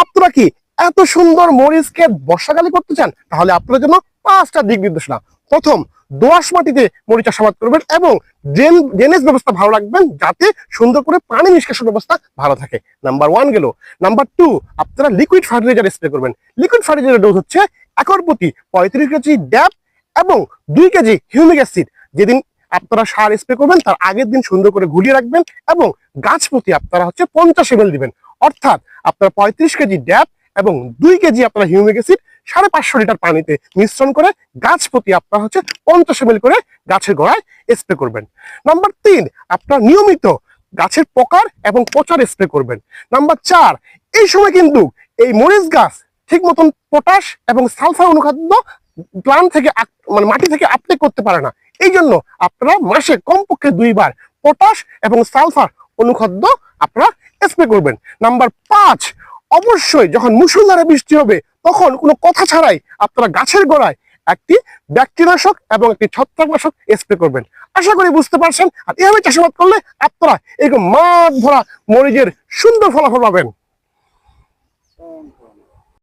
আপনারা কি এত সুন্দর মরিচকে বর্ষাকালে করতে চান? তাহলে আপনাদের জন্য 5টা দিক নির্দেশনা। প্রথম, দোআঁশ মাটিতে মরিচ চাষাবাদ করবেন এবং ড্রেনেজ ব্যবস্থা ভালো রাখবেন যাতে সুন্দর করে পানি নিষ্কাশন ব্যবস্থা ভালো থাকে। নাম্বার 1 গেল। নাম্বার 2, আপনারা লিকুইড ফার্টিলাইজার স্প্রে করবেন। লিকুইড ফার্টিলাইজার ডোজ হচ্ছে একর প্রতি 35 কেজি ড্যাপ এবং 2 কেজি হিউমিক অ্যাসিড। যেদিন আপনারা সার স্প্রে করবেন তার আগের দিন সুন্দর করে ঘুরিয়ে রাখবেন এবং গাছ প্রতি আপনারা 50 ml দিবেন। অর্থাৎ আপনারা 35 কেজি ড্যাপ এবং 2 কেজি আপনারা হিউমিক অ্যাসিড 550 লিটার পানিতে মিশ্রণ করে গাছ প্রতি আপনারা 50 ml করে গাছের গোড়ায় স্প্রে করবেন। নাম্বার 3, আপনারা নিয়মিত গাছের প্রকার এবং পচার স্প্রে করবেন। নাম্বার 4, এই সময় কিন্তু এই মরিচ গাছ ঠিক মতন পটাশ এবং সালফার অনুখাদ্য প্লান্ট থেকে মানে মাটি থেকে আপটেক করতে পারে না। এই জন্য আপনারা মাসে কমপক্ষে 2 বার পটাশ এবং সালফার অনুখাদ্য আপনারা স্প্রে করবেন। নাম্বার 5, অবশ্যই যখন মুষলধারে বৃষ্টি হবে তখন কোনো কথা ছাড়াই আপনারা গাছের গোড়ায় একটি ব্যাকটেরিয়ানাশক এবং একটি ছত্রাকনাশক স্প্রে করবেন। আশা করি বুঝতে পারছেন। আর এভাবে চাষাবাদ করলে আপনারা এরকম মাঠ ভরা মরিচের সুন্দর ফলাফল পাবেন।